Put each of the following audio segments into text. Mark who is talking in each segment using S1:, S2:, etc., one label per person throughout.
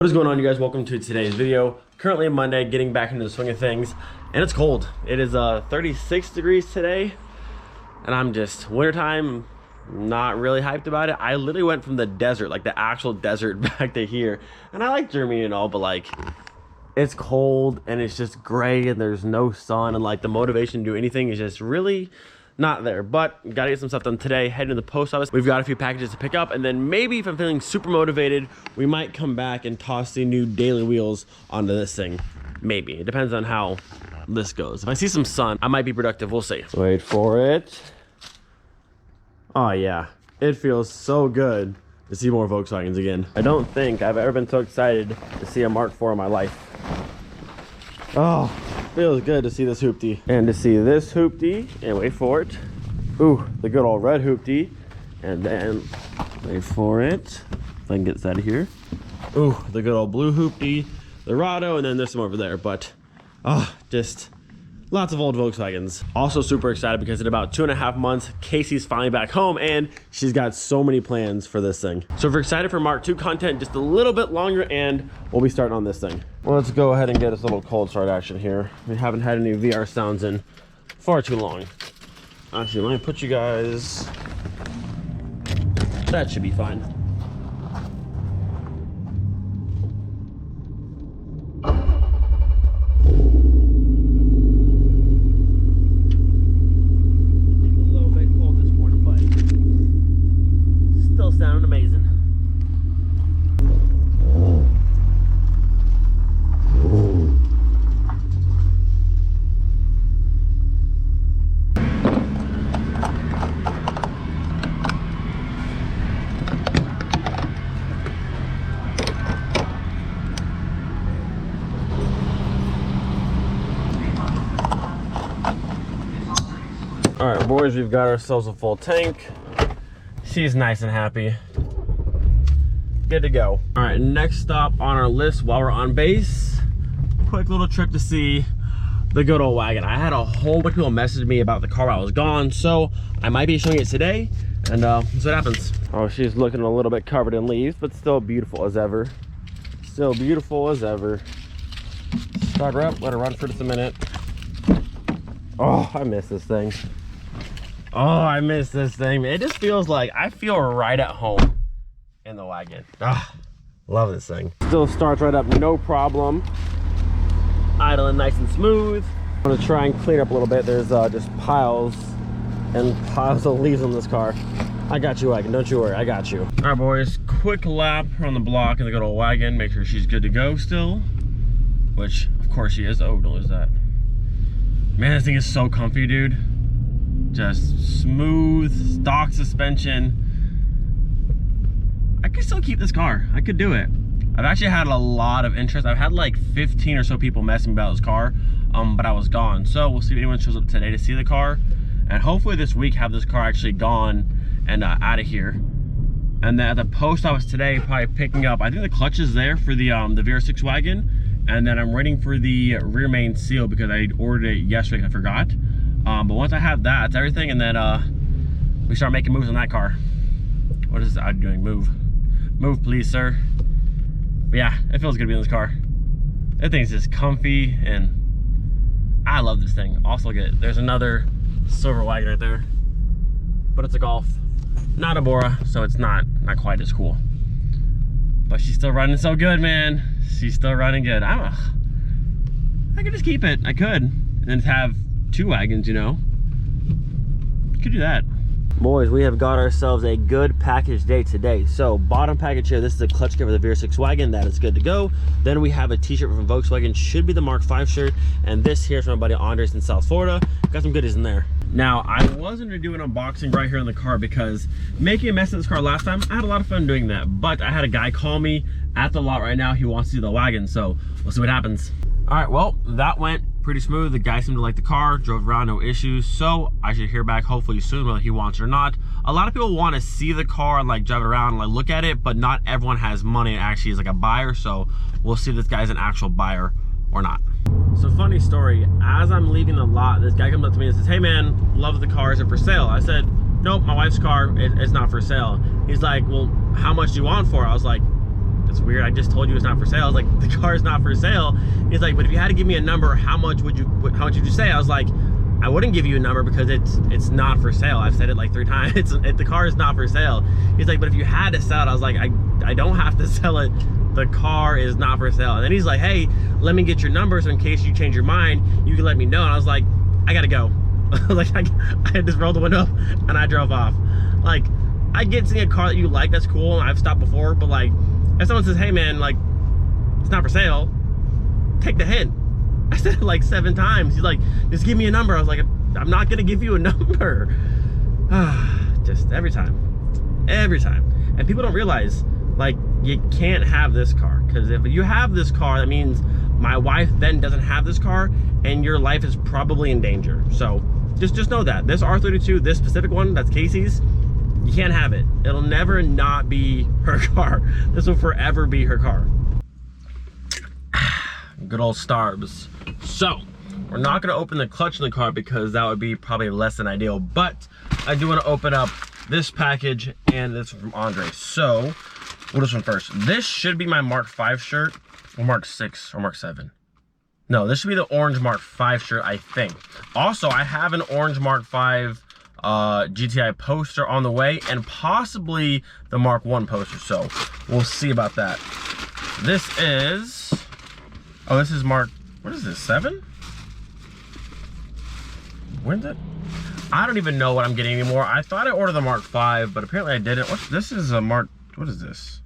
S1: What is going on, you guys? Welcome to today's video. Currently Monday, getting back into the swing of things, and it's cold. It is 36 degrees today, and I'm just wintertime, not really hyped about it. I literally went from the desert, like the actual desert, back to here, and I like Germany and all, but like it's cold and it's just gray and there's no sun, and like the motivation to do anything is just really not there. But gotta get some stuff done today. Heading to the post office, we've got a few packages to pick up, and then maybe if I'm feeling super motivated, we might come back and toss the new daily wheels onto this thing. Maybe it depends on how this goes. If I see some sun, I might be productive. We'll see. Wait for it. Oh yeah, it feels so good to see more Volkswagens again. I don't think I've ever been so excited to see a Mark IV in my life. Oh, feels good to see this hoopty, and to see this hoopty, and wait for it. Ooh, the good old red hoopty, and then wait for it. If I can get this out of here. Ooh, the good old blue hoopty, the Rado, and then there's some over there. But just lots of old Volkswagens. Also super excited because in about 2.5 months, Casey's finally back home, and she's got so many plans for this thing. So if you're excited for Mark II content just a little bit longer, and we'll be starting on this thing. Well, let's go ahead and get us a little cold start action here. We haven't had any VR sounds in far too long. Actually, let me put you guys, that should be fine. Sounding amazing. All right, boys, we've got ourselves a full tank. She's nice and happy. Good to go. All right, next stop on our list while we're on base, quick little trip to see the good old Wagon. I had a whole bunch of people message me about the car while I was gone, so I might be showing it today, and that's what happens. Oh, she's looking a little bit covered in leaves, but still beautiful as ever. Still beautiful as ever. Start her up, let her run for just a minute. Oh, I miss this thing. Oh, I miss this thing. It just feels like I feel right at home in the Wagon. Ah, love this thing. Still starts right up, no problem. Idling nice and smooth. I'm gonna try and clean up a little bit. There's just piles and piles of leaves on this car. I got you, Wagon, don't you worry, I got you. All right, boys, quick lap around the block in the good old Wagon. Make sure she's good to go still, which of course she is. Oh, don't lose that. Man, this thing is so comfy, dude. Just smooth stock suspension. I could still keep this car. I could do it. I've actually had a lot of interest. I've had like 15 or so people messing about this car, but I was gone. So we'll see if anyone shows up today to see the car, and hopefully this week have this car actually gone and out of here. And then at the post office today, probably picking up, I think the clutch is there for the VR6 Wagon, and then I'm waiting for the rear main seal because I ordered it yesterday. I forgot. But once I have that, it's everything, and then we start making moves on that car. What is I doing? Move please, sir. But yeah, it feels good to be in this car. That thing's just comfy, and I love this thing. Also there's another silver Wagon right there, but it's a Golf, not a Bora, so it's not quite as cool. But she's still running so good, man. She's still running good. I could just keep it. I could, and then have 2 Wagons, you know. Could do that. Boys, we have got ourselves a good package day today. So bottom package here, this is a clutch kit for the VR6 Wagon. That is good to go. Then we have a t-shirt from Volkswagen, should be the Mark V shirt, and this here is from my buddy Andres in South Florida. Got some goodies in there. Now, I wasn't gonna do an unboxing right here in the car because making a mess in this car last time, I had a lot of fun doing that, but I had a guy call me at the lot right now. He wants to see the Wagon, so we'll see what happens. All right, well, that went pretty smooth. The guy seemed to like the car, drove around, no issues. So I should hear back hopefully soon whether he wants it or not. A lot of people want to see the car and like drive it around and like look at it, but not everyone has money and actually is like a buyer. So we'll see if this guy's an actual buyer or not. So funny story, as I'm leaving the lot, this guy comes up to me and says, "Hey man, love the car, is it for sale?" I said, "Nope, my wife's car, it's not for sale." He's like, "Well, how much do you want for it?" I was like, it's weird. I just told you it's not for sale. I was like, the car is not for sale. He's like, but if you had to give me a number, how much would you say? I was like, I wouldn't give you a number because it's not for sale. I've said it like 3 times. The car is not for sale. He's like, but if you had to sell it, I was like, I don't have to sell it. The car is not for sale. And then he's like, hey, let me get your number so in case you change your mind, you can let me know. And I was like, I gotta go. Like I just rolled the window up and I drove off. Like, I get seeing a car that you like, that's cool, and I've stopped before, but like, if someone says, hey man, like, it's not for sale, take the hint. I said it like 7 times. He's like, just give me a number. I was like, I'm not gonna give you a number. Just every time. And people don't realize, like, you can't have this car, because if you have this car, that means my wife then doesn't have this car, and your life is probably in danger. So just know that this R32, this specific one, that's Casey's, you can't have it. It'll never not be her car. This will forever be her car. Good old Starbs. So, we're not gonna open the clutch in the car because that would be probably less than ideal, but I do wanna open up this package and this from Andre. So, we'll do this one first. This should be my Mark 5 shirt, or Mark 6, or Mark 7. No, this should be the orange Mark 5 shirt, I think. Also, I have an orange Mark 5 GTI poster on the way, and possibly the Mark 1 poster, so we'll see about that. This is, oh, this is Mark, what is this, 7? When's it? I don't even know what I'm getting anymore. I thought I ordered the Mark 5, but apparently I didn't. This is a Mark, what is this?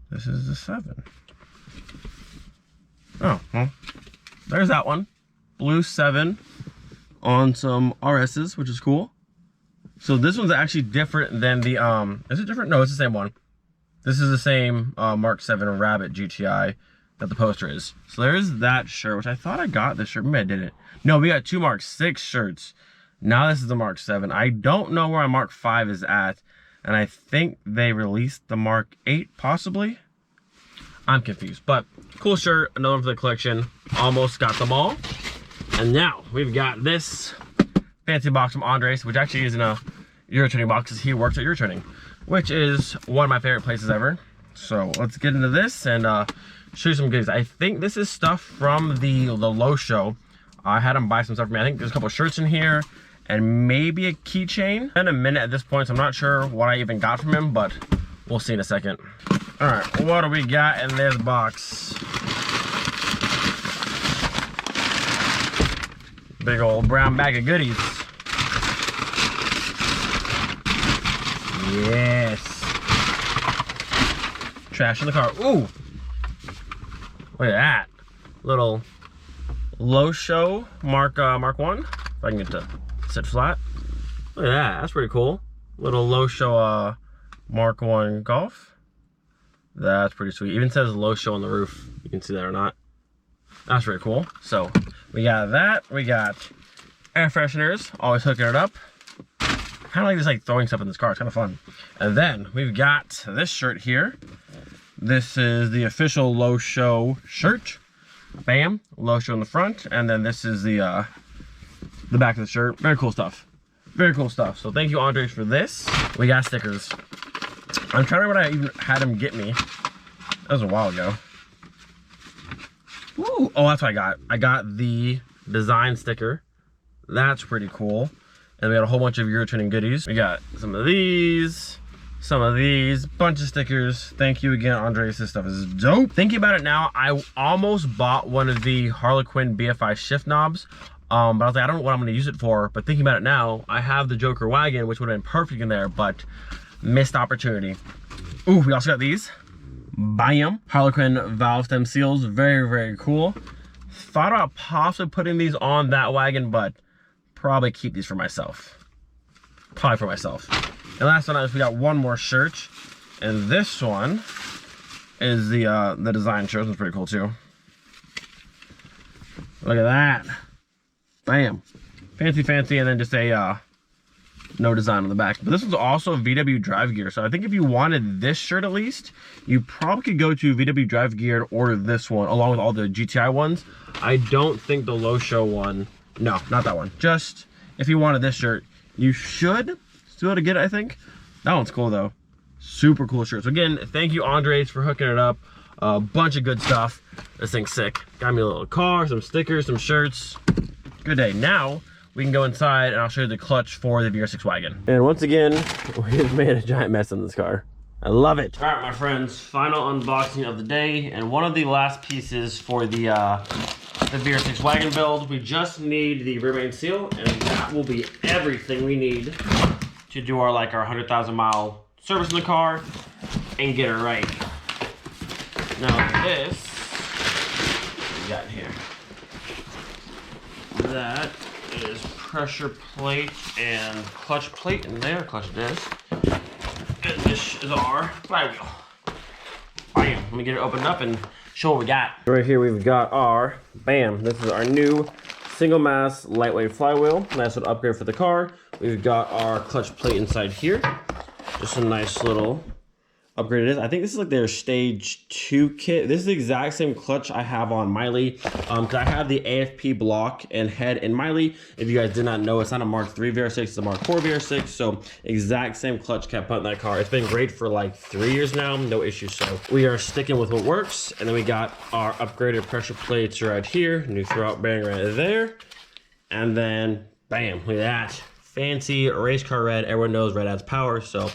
S1: This is the 7. Oh, well, there's that one. Blue 7 on some RS's, which is cool. So this one's actually different than the, is it different? No, it's the same one. This is the same Mark 7 Rabbit GTI that the poster is. So there's that shirt, which I thought I got this shirt. Maybe I didn't. No, we got 2 Mark 6 shirts. Now this is the Mark 7. I don't know where my Mark 5 is at, and I think they released the Mark 8, possibly. I'm confused, but cool shirt, another one for the collection. Almost got them all. And now we've got this fancy box from Andres, which actually isn't a Eurotuning box, because he works at Eurotuning, which is one of my favorite places ever. So let's get into this and show you some goodies. I think this is stuff from the Low Show. I had him buy some stuff for me. I think there's a couple shirts in here and maybe a keychain. Been a minute at this point, so I'm not sure what I even got from him, but we'll see in a second. All right, what do we got in this box? Big old brown bag of goodies. Yes. Trash in the car. Ooh. Look at that. Little Low Show Mark 1. If I can get to sit flat. Look at that. That's pretty cool. Little Low Show Mark 1 Golf. That's pretty sweet. Even says Low Show on the roof. You can see that or not. That's really cool. So we got that. We got air fresheners. Always hooking it up. Kind of like just like throwing stuff in this car. It's kind of fun. And then we've got this shirt here. This is the official Low Show shirt. Bam. Low Show in the front. And then this is the back of the shirt. Very cool stuff. Very cool stuff. So thank you, Andres, for this. We got stickers. I'm trying to remember what I even had him get me. That was a while ago. Ooh. Oh, that's what I got. I got the design sticker. That's pretty cool. And we got a whole bunch of Eurotuning goodies. We got some of these, bunch of stickers. Thank you again, Andres. This stuff is dope. Thinking about it now, I almost bought one of the Harlequin BFI shift knobs. But I was like, I don't know what I'm going to use it for. But thinking about it now, I have the Joker Wagon, which would have been perfect in there, but missed opportunity. Ooh, we also got these. Bam. Harlequin valve stem seals. Very, very cool. Thought about possibly putting these on that wagon, but probably keep these for myself. Probably for myself. And last one, we got one more shirt. And this one is the design shirt. This one's pretty cool too. Look at that. Bam. Fancy, fancy, and then just a no design on the back. But this one's also VW Drive Gear. So I think if you wanted this shirt at least, you probably could go to VW Drive Gear and order this one along with all the GTI ones. I don't think the Low Show one, no, not that one. Just if you wanted this shirt, you should still be able to get it, I think. That one's cool though. Super cool shirt. So again, thank you Andres for hooking it up. A bunch of good stuff. This thing's sick. Got me a little car, some stickers, some shirts. Good day. Now we can go inside and I'll show you the clutch for the VR6 Wagon. And once again, we've made a giant mess in this car. I love it. All right, my friends, final unboxing of the day, and one of the last pieces for the VR6 Wagon build. We just need the rear main seal, and that will be everything we need to do our 100,000 mile service in the car and get it right. Now this, what we got in here? That is pressure plate and clutch plate in there, clutch disc. And this is our flywheel. Bam, let me get it opened up and show what we got. Right here we've got our, bam, this is our new single mass lightweight flywheel. Nice little upgrade for the car. We've got our clutch plate inside here. Just a nice little upgrade it is. I think this is like their stage 2 kit. This is the exact same clutch I have on Miley. Because I have the AFP block and head in Miley. If you guys did not know, it's not a Mark III VR6, it's a Mark IV VR6. So exact same clutch kept put in that car. It's been great for like 3 years now, no issues. So we are sticking with what works. And then we got our upgraded pressure plates right here. New throwout bearing right there. And then bam, look at that. Fancy race car red. Everyone knows red adds power, so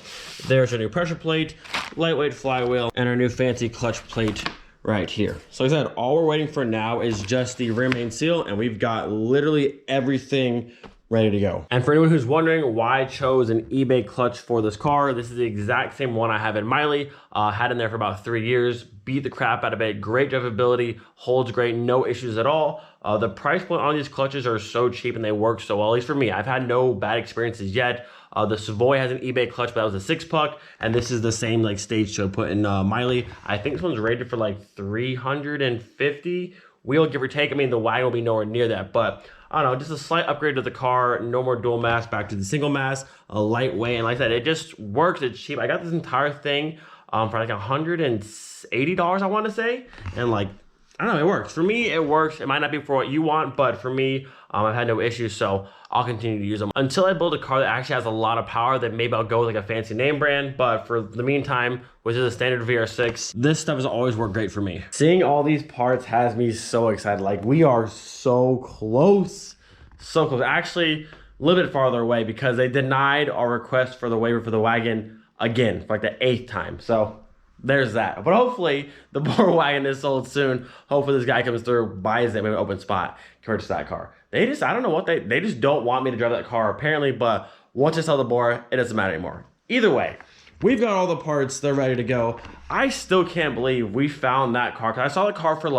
S1: there's our new pressure plate, lightweight flywheel, and our new fancy clutch plate right here. So like I said, all we're waiting for now is just the rear main seal, and we've got literally everything ready to go. And for anyone who's wondering why I chose an eBay clutch for this car, this is the exact same one I have in Miley. Had in there for about 3 years, beat the crap out of it, great drivability, holds great, no issues at all. The price point on these clutches are so cheap and they work so well, at least for me. I've had no bad experiences yet. The Savoy has an eBay clutch, but that was a 6-puck, and this is the same stage show put in Miley. I think this one's rated for like 350 wheel, give or take. I mean, the Wagon will be nowhere near that, but I don't know, just a slight upgrade to the car. No more dual mass, back to the single mass, a lightweight, and like I said, it just works. It's cheap. I got this entire thing for like $180, I want to say, and I don't know, it works. For me, it works. It might not be for what you want, but for me, I've had no issues, so I'll continue to use them. Until I build a car that actually has a lot of power, then maybe I'll go with a fancy name brand, but for the meantime, which is a standard VR6, this stuff has always worked great for me. Seeing all these parts has me so excited. We are so close. So close. Actually, a little bit farther away because they denied our request for the waiver for the Wagon again, for the 8th time. So there's that. But hopefully the poor Wagon is sold soon. Hopefully this guy comes through, buys them in an open spot, purchase that car. I don't know what they just don't want me to drive that car apparently, but once I sell the board, it doesn't matter anymore. Either way, we've got all the parts, they're ready to go. I still can't believe we found that car, because I saw the car for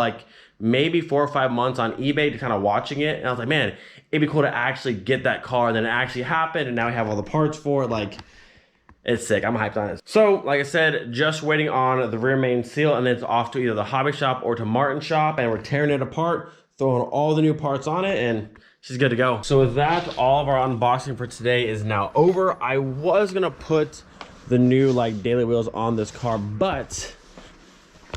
S1: maybe 4 or 5 months on eBay, to kind of watching it, and I was like, man, it'd be cool to actually get that car, and then it actually happened, and now we have all the parts for it. It's sick. I'm hyped on it. So, like I said, just waiting on the rear main seal, and then it's off to either the hobby shop or to Martin shop, and we're tearing it apart, throwing all the new parts on it, and she's good to go. So with that, all of our unboxing for today is now over. I was gonna put the new daily wheels on this car, but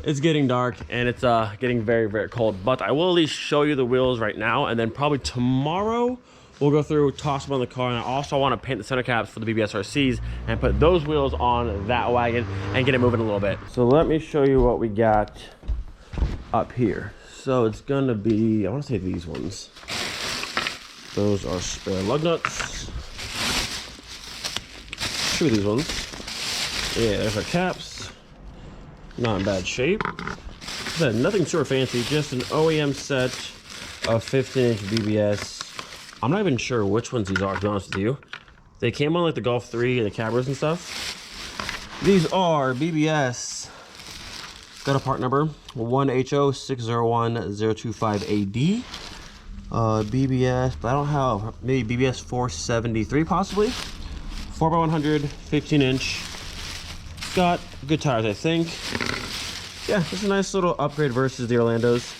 S1: it's getting dark and it's getting very, very cold. But I will at least show you the wheels right now, and then probably tomorrow we'll go through, toss them on the car, and I also want to paint the center caps for the BBSRCs and put those wheels on that Wagon and get it moving a little bit. So let me show you what we got up here. So it's gonna be, I want to say these ones. Those are spare lug nuts. Show you these ones. Yeah, there's our caps. Not in bad shape. Nothing super fancy, just an OEM set of 15-inch BBS. I'm not even sure which ones these are, to be honest with you. They came on the Golf 3 and the Cabras and stuff. These are BBS. Got a part number 1HO601025AD. BBS, but I don't have, maybe BBS 473 possibly. 4x100, 15-inch. Got good tires, I think. Yeah, it's a nice little upgrade versus the Orlandos.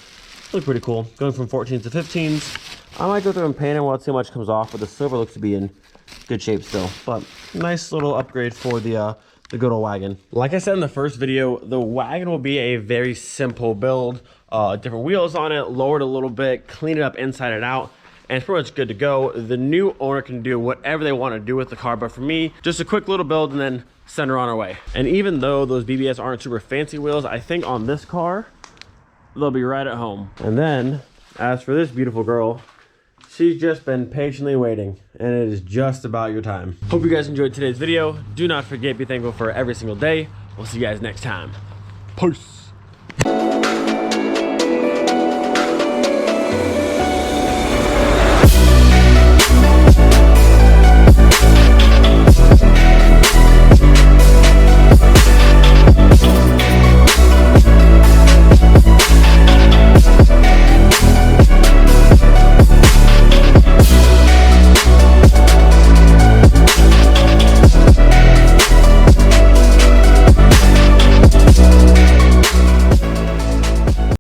S1: Look pretty cool. Going from 14s to 15s. I might go through and paint it while see how much comes off, but the silver looks to be in good shape still. But nice little upgrade for the good old Wagon. Like I said in the first video, the Wagon will be a very simple build. Different wheels on it, lowered a little bit, clean it up inside and out. and it's pretty much good to go. The new owner can do whatever they want to do with the car, but for me, just a quick little build and then send her on her way. And even though those BBS aren't super fancy wheels, I think on this car, they'll be right at home. And then, as for this beautiful girl, she's just been patiently waiting, and it is just about your time. Hope you guys enjoyed today's video. Do not forget, be thankful for every single day. We'll see you guys next time. Peace.